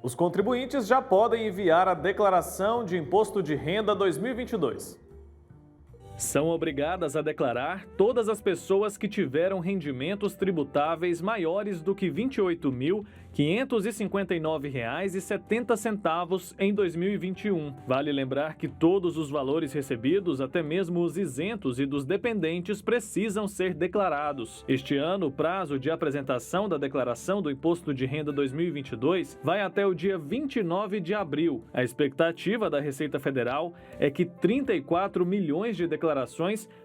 Os contribuintes já podem enviar a declaração de imposto de renda 2022. São obrigadas a declarar todas as pessoas que tiveram rendimentos tributáveis maiores do que R$ 28.559,70 em 2021. Vale lembrar que todos os valores recebidos, até mesmo os isentos e dos dependentes, precisam ser declarados. Este ano, o prazo de apresentação da declaração do Imposto de Renda 2022 vai até o dia 29 de abril. A expectativa da Receita Federal é que 34 milhões de declarações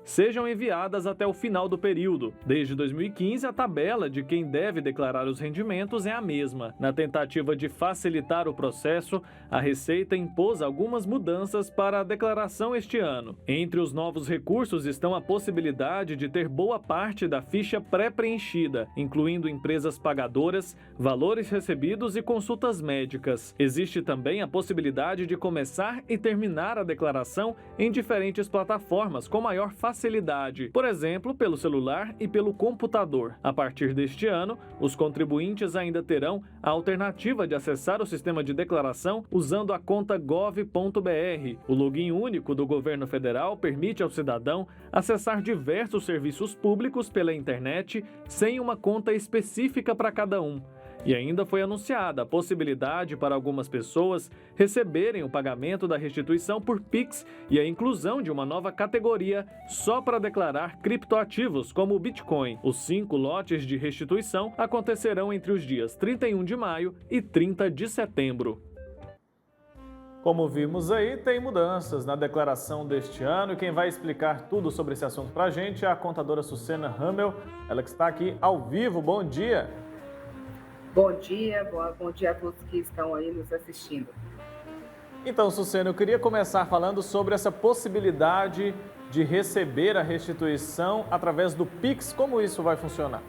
sejam enviadas até o final do período. Desde 2015, a tabela de quem deve declarar os rendimentos é a mesma. Na tentativa de facilitar o processo, a Receita impôs algumas mudanças para a declaração este ano. Entre os novos recursos estão a possibilidade de ter boa parte da ficha pré-preenchida, incluindo empresas pagadoras, valores recebidos e consultas médicas. Existe também a possibilidade de começar e terminar a declaração em diferentes plataformas com maior facilidade, por exemplo, pelo celular e pelo computador. A partir deste ano, os contribuintes ainda terão a alternativa de acessar o sistema de declaração usando a conta gov.br. O login único do governo federal permite ao cidadão acessar diversos serviços públicos pela internet sem uma conta específica para cada um. E ainda foi anunciada a possibilidade para algumas pessoas receberem o pagamento da restituição por Pix e a inclusão de uma nova categoria só para declarar criptoativos, como o Bitcoin. Os 5 lotes de restituição acontecerão entre os dias 31 de maio e 30 de setembro. Como vimos aí, tem mudanças na declaração deste ano e quem vai explicar tudo sobre esse assunto para a gente é a contadora Sucena Ramel, ela que está aqui ao vivo. Bom dia! Bom dia a todos que estão aí nos assistindo. Então, Sucena, eu queria começar falando sobre essa possibilidade de receber a restituição através do Pix. Como isso vai funcionar?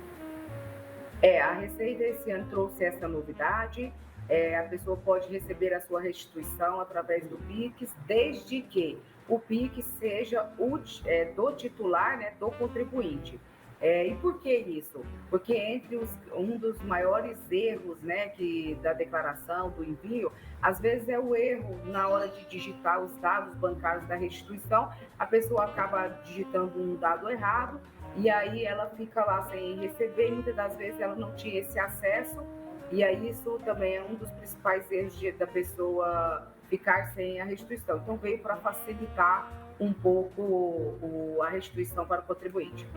A Receita esse ano trouxe essa novidade. A pessoa pode receber a sua restituição através do Pix, desde que o Pix seja do titular, né, do contribuinte. E por que isso? Porque um dos maiores erros, né, da declaração, do envio, às vezes é o erro na hora de digitar os dados bancários da restituição, a pessoa acaba digitando um dado errado e aí ela fica lá sem receber, e muitas das vezes ela não tinha esse acesso, e aí isso também é um dos principais erros da pessoa ficar sem a restituição. Então veio para facilitar um pouco a restituição para o contribuinte.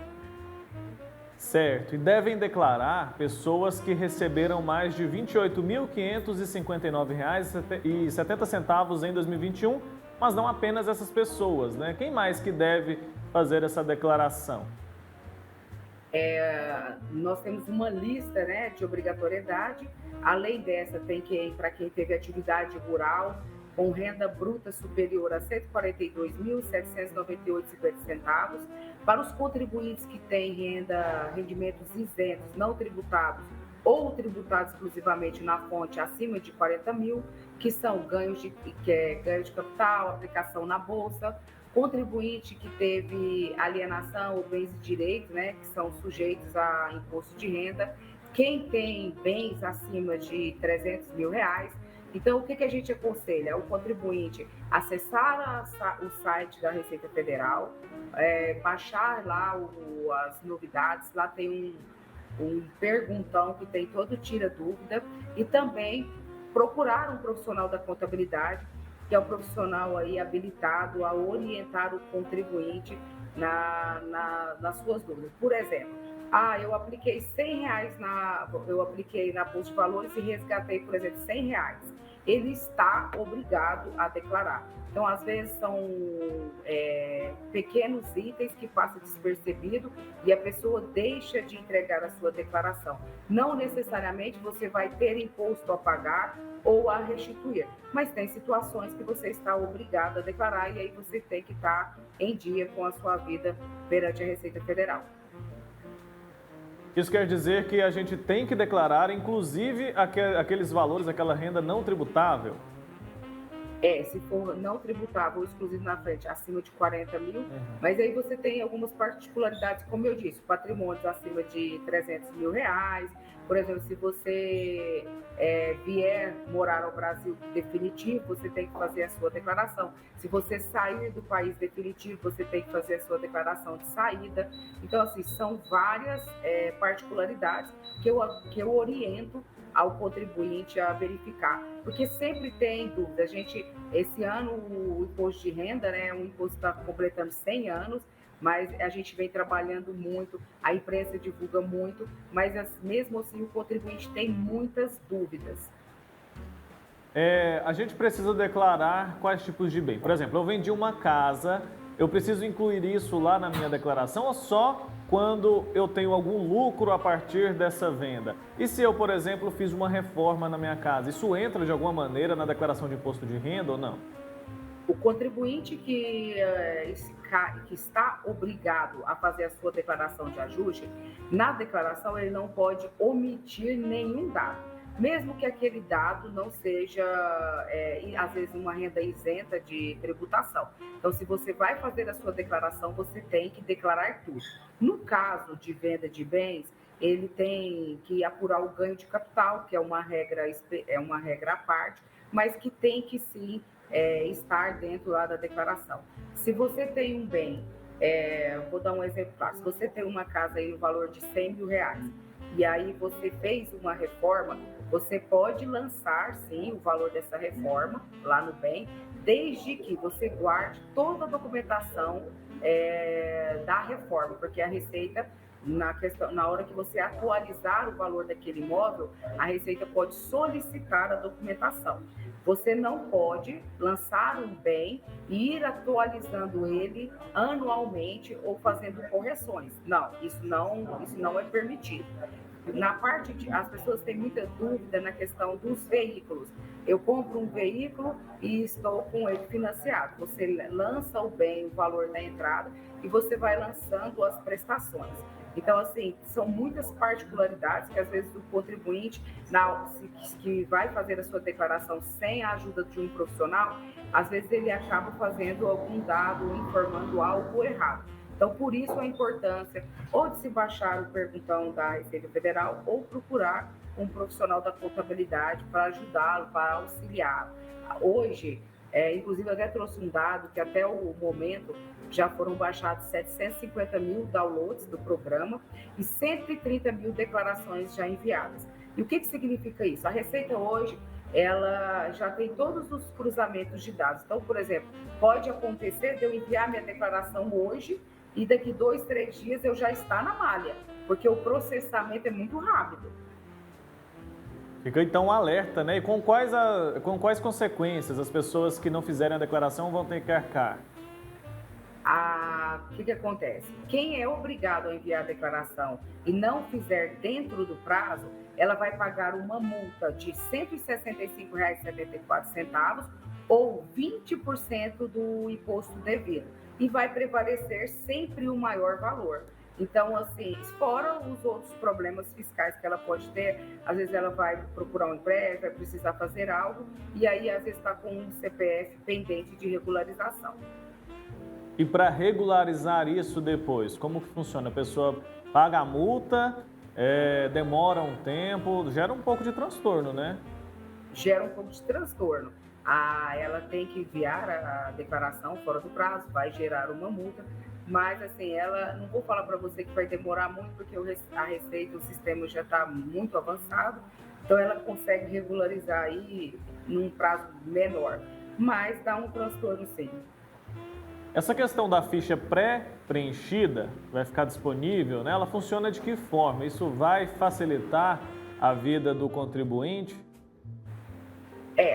Certo, e devem declarar pessoas que receberam mais de R$ 28.559,70 em 2021, mas não apenas essas pessoas, né? Quem mais que deve fazer essa declaração? Nós temos uma lista, né, de obrigatoriedade. Além dessa, tem para quem teve atividade rural com renda bruta superior a R$ 142.798,50, para os contribuintes que têm rendimentos isentos, não tributados ou tributados exclusivamente na fonte acima de 40 mil, que são ganho de capital, aplicação na bolsa, contribuinte que teve alienação ou bens e direitos, né, que são sujeitos a imposto de renda, quem tem bens acima de R$ 300 mil. Então, o que a gente aconselha? O contribuinte acessar o site da Receita Federal, baixar lá as novidades, lá tem um perguntão que tem todo tira dúvida, e também procurar um profissional da contabilidade, que é um profissional aí habilitado a orientar o contribuinte nas suas dúvidas. Por exemplo, eu apliquei R$100 eu apliquei na Bolsa de Valores e resgatei, por exemplo, R$100. Ele está obrigado a declarar. Então, às vezes, são pequenos itens que passam despercebido e a pessoa deixa de entregar a sua declaração. Não necessariamente você vai ter imposto a pagar ou a restituir, mas tem situações que você está obrigado a declarar e aí você tem que estar em dia com a sua vida perante a Receita Federal. Isso quer dizer que a gente tem que declarar, inclusive, aqueles valores, aquela renda não tributável? Se for não tributável ou exclusivo na frente, acima de 40 mil, Uhum. mas aí você tem algumas particularidades, como eu disse, patrimônios acima de 300 mil reais. Por exemplo, se você vier morar ao Brasil definitivo, você tem que fazer a sua declaração. Se você sair do país definitivo, você tem que fazer a sua declaração de saída. Então, assim, são várias particularidades que eu oriento ao contribuinte a verificar, porque sempre tem dúvida. Esse ano, o imposto de renda, né, o imposto está completando 100 anos, mas a gente vem trabalhando muito, a imprensa divulga muito, mas mesmo assim o contribuinte tem muitas dúvidas. A gente precisa declarar quais tipos de bem. Por exemplo, eu vendi uma casa, eu preciso incluir isso lá na minha declaração ou só quando eu tenho algum lucro a partir dessa venda? E se eu, por exemplo, fiz uma reforma na minha casa, isso entra de alguma maneira na declaração de imposto de renda ou não? O contribuinte que está obrigado a fazer a sua declaração de ajuste, na declaração ele não pode omitir nenhum dado, mesmo que aquele dado não seja, às vezes, uma renda isenta de tributação. Então, se você vai fazer a sua declaração, você tem que declarar tudo. No caso de venda de bens, ele tem que apurar o ganho de capital, que é uma regra à parte, mas que tem que sim estar dentro lá da declaração. Se você tem um bem, vou dar um exemplo claro, se você tem uma casa aí no valor de 100 mil reais, e aí você fez uma reforma, você pode lançar sim o valor dessa reforma lá no bem, desde que você guarde toda a documentação da reforma, porque a Receita, na hora que você atualizar o valor daquele imóvel, a Receita pode solicitar a documentação. Você não pode lançar um bem e ir atualizando ele anualmente ou fazendo correções. Não, isso não é permitido. As pessoas têm muita dúvida na questão dos veículos. Eu compro um veículo e estou com ele financiado. Você lança o bem, o valor da entrada, e você vai lançando as prestações. Então, assim, são muitas particularidades que, às vezes, o contribuinte, que vai fazer a sua declaração sem a ajuda de um profissional, às vezes ele acaba fazendo algum dado, informando algo errado. Então, por isso a importância ou de se baixar o perguntão da Receita Federal ou procurar um profissional da contabilidade para ajudá-lo, para auxiliá-lo. Hoje, inclusive, eu até trouxe um dado que até o momento já foram baixados 750 mil downloads do programa e 130 mil declarações já enviadas. E o que significa isso? A Receita hoje, ela já tem todos os cruzamentos de dados. Então, por exemplo, pode acontecer de eu enviar minha declaração hoje e daqui 2, 3 dias eu já estar na malha, porque o processamento é muito rápido. Fica então um alerta, né? E com quais consequências as pessoas que não fizerem a declaração vão ter que arcar? O que acontece? Quem é obrigado a enviar a declaração e não fizer dentro do prazo, ela vai pagar uma multa de R$ 165,74 ou 20% do imposto devido. E vai prevalecer sempre o maior valor. Então, assim, fora os outros problemas fiscais que ela pode ter, às vezes ela vai procurar um empréstimo, vai precisar fazer algo, e aí às vezes está com um CPF pendente de regularização. E para regularizar isso depois, como que funciona? A pessoa paga a multa, demora um tempo, gera um pouco de transtorno, né? Gera um pouco de transtorno. Ela tem que enviar a declaração fora do prazo, vai gerar uma multa, mas assim, não vou falar para você que vai demorar muito, porque a Receita, o sistema já está muito avançado, então ela consegue regularizar aí num prazo menor, mas dá um transtorno sim. Essa questão da ficha pré-preenchida vai ficar disponível, né? Ela funciona de que forma? Isso vai facilitar a vida do contribuinte?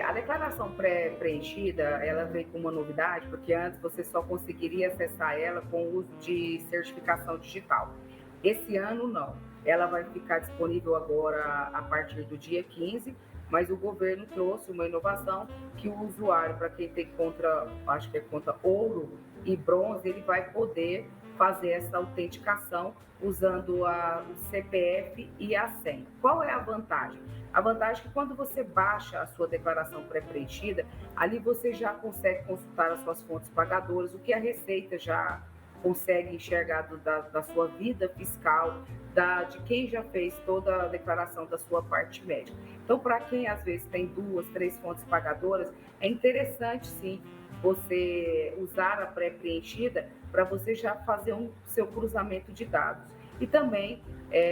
A declaração pré-preenchida, ela veio com uma novidade, porque antes você só conseguiria acessar ela com o uso de certificação digital. Esse ano, não. Ela vai ficar disponível agora a partir do dia 15, mas o governo trouxe uma inovação que o usuário, para quem tem conta, acho que é conta ouro e bronze, ele vai poder fazer essa autenticação usando o CPF e a senha. Qual é a vantagem? A vantagem é que quando você baixa a sua declaração pré-preenchida, ali você já consegue consultar as suas fontes pagadoras, o que a Receita já consegue enxergar da sua vida fiscal, de quem já fez toda a declaração da sua parte médica. Então, para quem às vezes tem 2, 3 fontes pagadoras, é interessante sim você usar a pré-preenchida para você já fazer seu cruzamento de dados. E também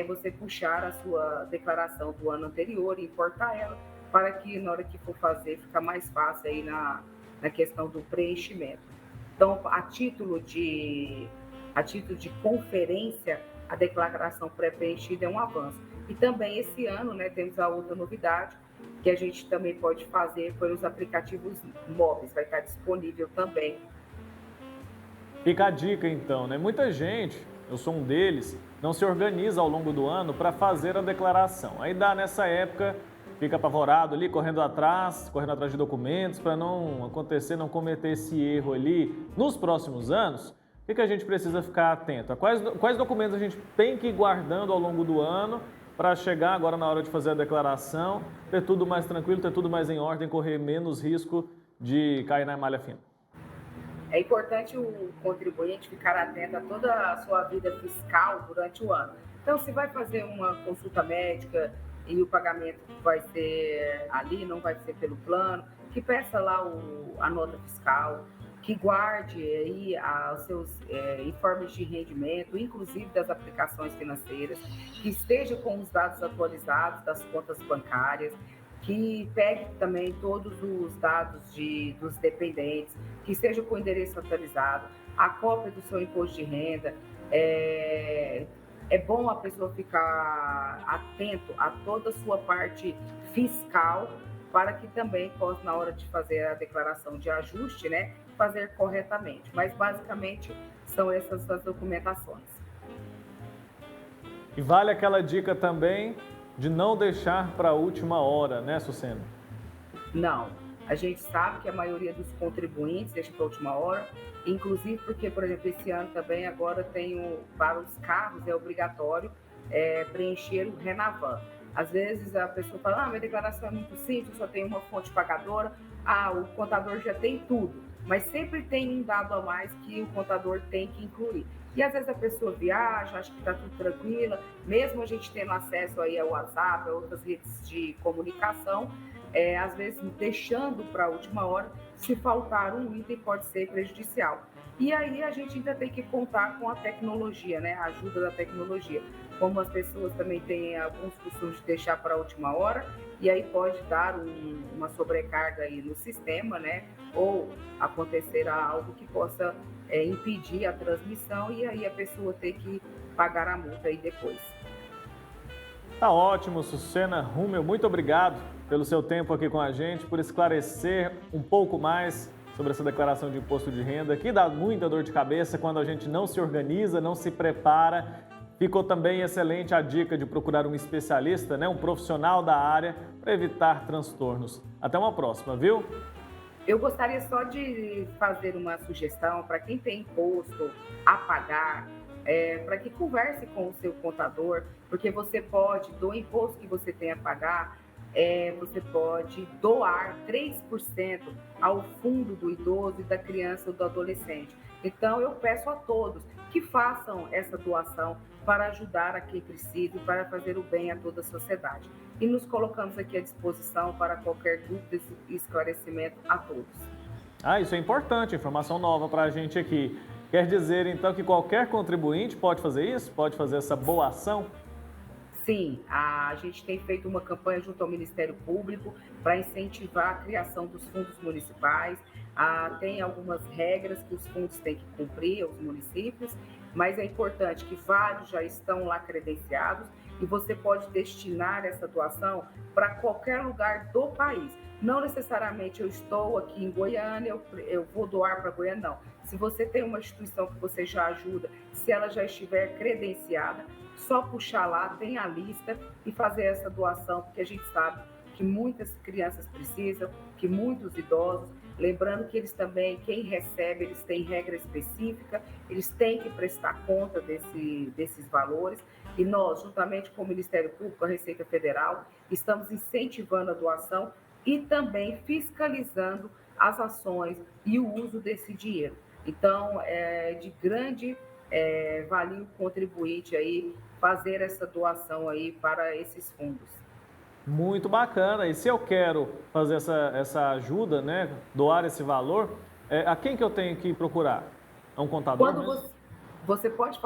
você puxar a sua declaração do ano anterior e importar ela para que na hora que for fazer fica mais fácil aí na questão do preenchimento. Então, a título de conferência, a declaração pré-preenchida é um avanço. E também esse ano, né, temos a outra novidade, que a gente também pode fazer pelos aplicativos móveis, vai estar disponível também. Fica a dica então, né? Muita gente, eu sou um deles, não se organiza ao longo do ano para fazer a declaração. Aí dá nessa época, fica apavorado ali, correndo atrás de documentos para não acontecer, não cometer esse erro ali nos próximos anos. O que a gente precisa ficar atento? A quais documentos a gente tem que ir guardando ao longo do ano para chegar agora na hora de fazer a declaração, ter tudo mais tranquilo, ter tudo mais em ordem, correr menos risco de cair na malha fina? É importante o contribuinte ficar atento a toda a sua vida fiscal durante o ano. Então, se vai fazer uma consulta médica e o pagamento vai ser ali, não vai ser pelo plano, que peça lá a nota fiscal, que guarde aí os seus informes de rendimento, inclusive das aplicações financeiras, que esteja com os dados atualizados das contas bancárias, que pegue também todos os dados dos dependentes, que esteja com o endereço atualizado, a cópia do seu imposto de renda. É bom a pessoa ficar atento a toda a sua parte fiscal, para que também possa, na hora de fazer a declaração de ajuste, né, fazer corretamente. Mas, basicamente, são essas as documentações. E vale aquela dica também de não deixar para a última hora, né, Sucena? Não. A gente sabe que a maioria dos contribuintes deixa para a última hora, inclusive porque, por exemplo, esse ano também agora para os carros é obrigatório preencher o Renavan. Às vezes a pessoa fala, minha declaração é muito simples, só tem uma fonte pagadora, o contador já tem tudo, mas sempre tem um dado a mais que o contador tem que incluir. E às vezes a pessoa viaja, acha que está tudo tranquila, mesmo a gente tendo acesso aí ao WhatsApp, a outras redes de comunicação, às vezes deixando para a última hora, se faltar um item pode ser prejudicial. E aí a gente ainda tem que contar com a tecnologia, né? A ajuda da tecnologia. Como as pessoas também têm alguns costumes de deixar para a última hora, e aí pode dar uma sobrecarga aí no sistema, né? Ou acontecer algo que possa impedir a transmissão e aí a pessoa ter que pagar a multa aí depois. Tá ótimo, Sucena Hummel, muito obrigado pelo seu tempo aqui com a gente, por esclarecer um pouco mais sobre essa declaração de imposto de renda, que dá muita dor de cabeça quando a gente não se organiza, não se prepara. Ficou também excelente a dica de procurar um especialista, né, um profissional da área, para evitar transtornos. Até uma próxima, viu? Eu gostaria só de fazer uma sugestão para quem tem imposto a pagar, para que converse com o seu contador, porque você pode, do imposto que você tem a pagar, você pode doar 3% ao fundo do idoso e da criança ou do adolescente. Então, eu peço a todos que façam essa doação para ajudar a quem precisa e para fazer o bem a toda a sociedade. E nos colocamos aqui à disposição para qualquer dúvida e esclarecimento a todos. Isso é importante, informação nova para a gente aqui. Quer dizer, então, que qualquer contribuinte pode fazer isso? Pode fazer essa boa ação? Sim, a gente tem feito uma campanha junto ao Ministério Público para incentivar a criação dos fundos municipais. Tem algumas regras que os fundos têm que cumprir, os municípios, mas é importante que vários já estão lá credenciados e você pode destinar essa doação para qualquer lugar do país. Não necessariamente eu estou aqui em Goiânia, eu vou doar para Goiânia, não. Se você tem uma instituição que você já ajuda, se ela já estiver credenciada, só puxar lá, tem a lista e fazer essa doação, porque a gente sabe que muitas crianças precisam, que muitos idosos, lembrando que eles também, quem recebe, eles têm regra específica, eles têm que prestar conta desses valores, e nós, juntamente com o Ministério Público, a Receita Federal, estamos incentivando a doação e também fiscalizando as ações e o uso desse dinheiro. Então, é de grande valia o contribuinte aí fazer essa doação aí para esses fundos. Muito bacana. E se eu quero fazer essa ajuda, né, doar esse valor, a quem que eu tenho que procurar? É um contador Quando mesmo? você pode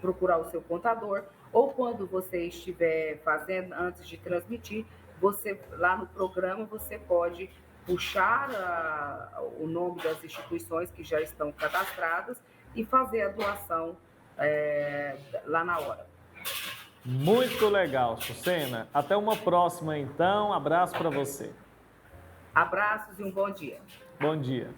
procurar o seu contador, ou quando você estiver fazendo, antes de transmitir, você lá no programa você pode puxar o nome das instituições que já estão cadastradas e fazer a doação lá na hora. Muito legal, Sucena. Até uma próxima, então. Abraço para você. Abraços e um bom dia. Bom dia.